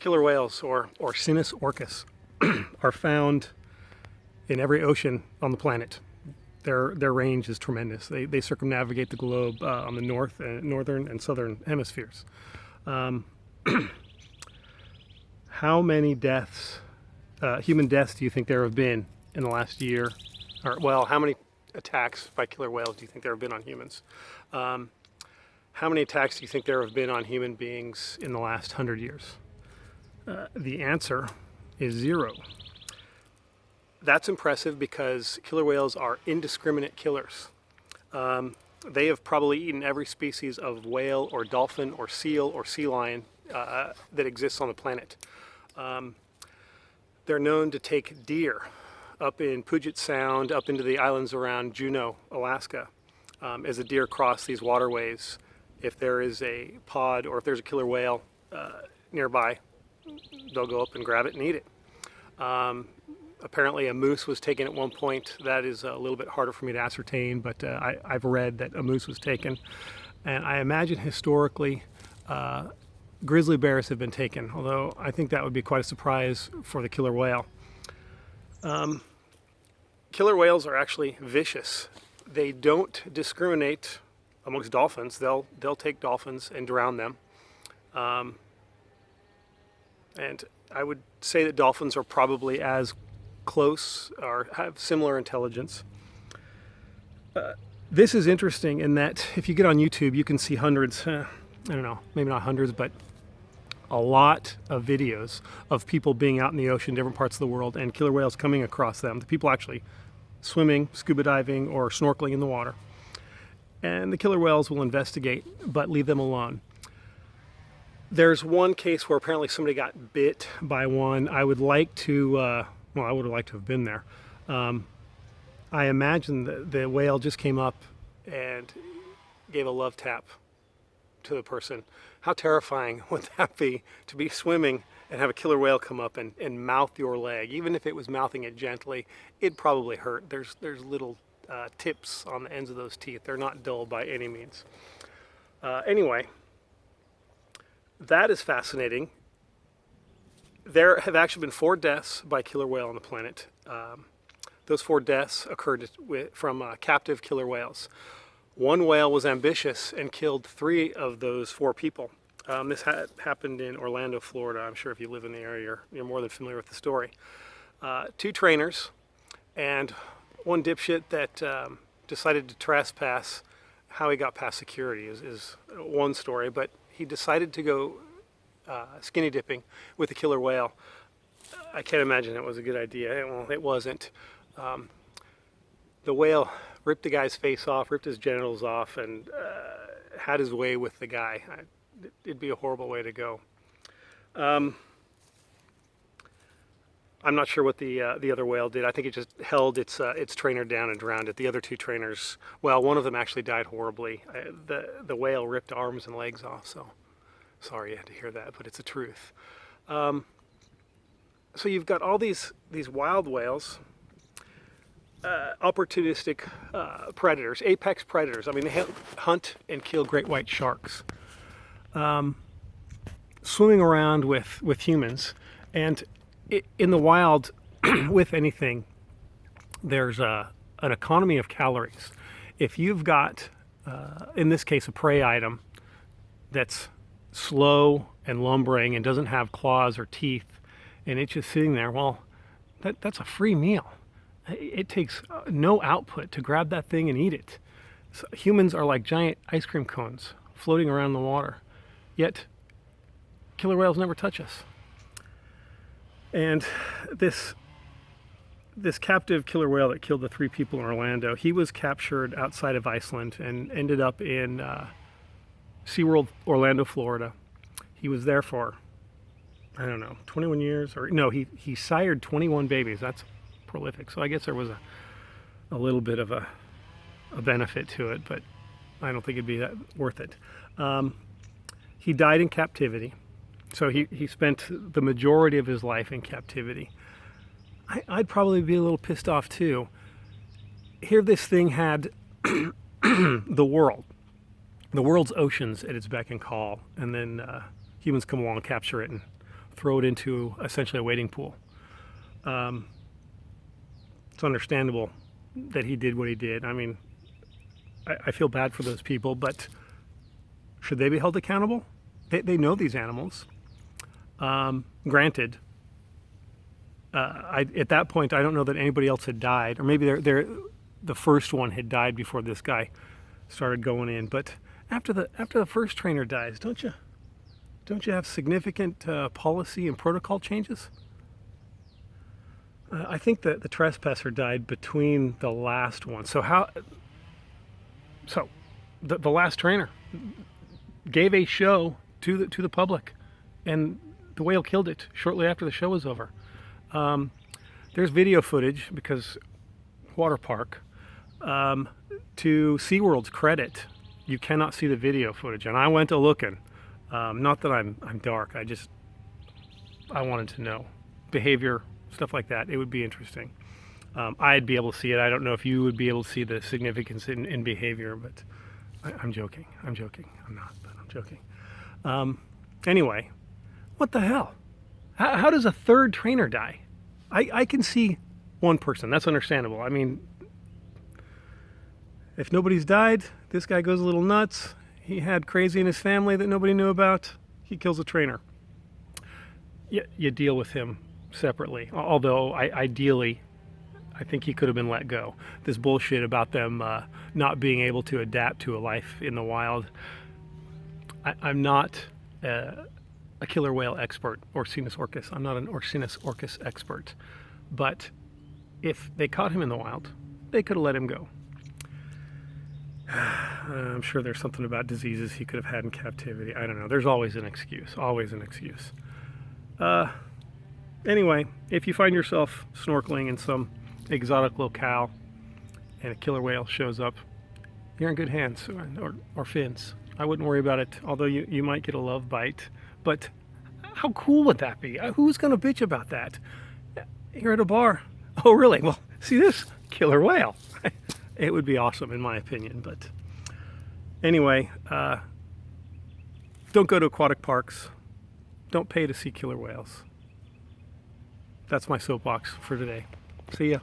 Killer whales, or Sinis orcus, are found in every ocean on the planet. Their range is tremendous. They circumnavigate the globe on the northern and southern hemispheres. How many deaths, human deaths, do you think there have been in the last year? Or, well, how many attacks by killer whales do you think there have been on humans? How many attacks do you think there have been on human beings in the last 100 years? The answer is 0. That's impressive because killer whales are indiscriminate killers. They have probably eaten every species of whale or dolphin or seal or sea lion that exists on the planet. They're known to take deer up in Puget Sound, up into the islands around Juneau, Alaska. As the deer cross these waterways, if there is a pod or if there's a killer whale nearby, they'll go up and grab it and eat it. Apparently a moose was taken at one point. That is a little bit harder for me to ascertain, but I've read that a moose was taken. And I imagine historically grizzly bears have been taken, although I think that would be quite a surprise for the killer whale. Killer whales are actually vicious. They don't discriminate amongst dolphins. They'll take dolphins and drown them. And I would say that dolphins are probably as close or have similar intelligence. This is interesting in that if you get on YouTube, you can see hundreds, I don't know, maybe not hundreds, but a lot of videos of people being out in the ocean, different parts of the world, and killer whales coming across them. The people actually swimming, scuba diving, or snorkeling in the water. And the killer whales will investigate, but leave them alone. There's one case where apparently somebody got bit by one. I would like to, I would have liked to have been there. I imagine the whale just came up and gave a love tap to the person. How terrifying would that be to be swimming and have a killer whale come up and mouth your leg? Even if it was mouthing it gently, it'd probably hurt. There's little tips on the ends of those teeth. They're not dull by any means. Anyway, that is fascinating. There have actually been 4 deaths by killer whale on the planet. Those 4 deaths occurred from captive killer whales. One whale was ambitious and killed 3 of those 4 people. This happened in Orlando, Florida. I'm sure if you live in the area, you're more than familiar with the story. 2 trainers and one dipshit that decided to trespass. How he got past security is one story, but he decided to go skinny dipping with a killer whale. I can't imagine it was a good idea. Well, it wasn't. The whale ripped the guy's face off, ripped his genitals off, and had his way with the guy. It'd be a horrible way to go. I'm not sure what the other whale did. I think it just held its trainer down and drowned it. The other 2 trainers, well, one of them actually died horribly. The whale ripped arms and legs off, so sorry you had to hear that, but it's the truth. So you've got all these wild whales, opportunistic predators, apex predators. I mean, they hunt and kill great white sharks, swimming around with humans. And in the wild, with anything, there's an economy of calories. If you've got, in this case, a prey item that's slow and lumbering and doesn't have claws or teeth, and it's just sitting there, well, that's a free meal. It takes no output to grab that thing and eat it. So humans are like giant ice cream cones floating around in the water, yet killer whales never touch us. And this captive killer whale that killed the 3 people in Orlando, he was captured outside of Iceland and ended up in SeaWorld, Orlando, Florida. He was there for, I don't know, 21 years, or no, he sired 21 babies. That's prolific. So I guess there was a little bit of a benefit to it, but I don't think it'd be that worth it. He died in captivity. So he spent the majority of his life in captivity. I'd probably be a little pissed off too. Here this thing had the world's oceans at its beck and call, and then humans come along, capture it, and throw it into essentially a wading pool. It's understandable that he did what he did. I mean, I feel bad for those people, but should they be held accountable? They know these animals. Granted, at that point, I don't know that anybody else had died, or maybe the first one had died before this guy started going in. But after the first trainer dies, don't you have significant policy and protocol changes? I think that the trespasser died between the last one. So the last trainer gave a show to the public, and the whale killed it shortly after the show was over. There's video footage, because water park. To SeaWorld's credit, you cannot see the video footage, and I went to looking. Not that I'm dark. I wanted to know behavior, stuff like that. It would be interesting. I'd be able to see it. I don't know if you would be able to see the significance in behavior, but I'm joking. I'm not, but I'm joking. Anyway, what the hell? How does a third trainer die? I can see one person. That's understandable. I mean, if nobody's died, this guy goes a little nuts. He had crazy in his family that nobody knew about. He kills a trainer. You deal with him separately. Although, ideally, I think he could have been let go. This bullshit about them not being able to adapt to a life in the wild. I'm not a killer whale expert, Orcinus orcus. I'm not an Orcinus orcus expert. But if they caught him in the wild, they could have let him go. I'm sure there's something about diseases he could have had in captivity. I don't know. There's always an excuse. Always an excuse. Anyway, if you find yourself snorkeling in some exotic locale and a killer whale shows up, you're in good hands, or fins. I wouldn't worry about it, although you might get a love bite. But how cool would that be? Who's going to bitch about that? You're at a bar. Oh, really? Well, see this? Killer whale. It would be awesome, in my opinion. But anyway, don't go to aquatic parks. Don't pay to see killer whales. That's my soapbox for today. See ya.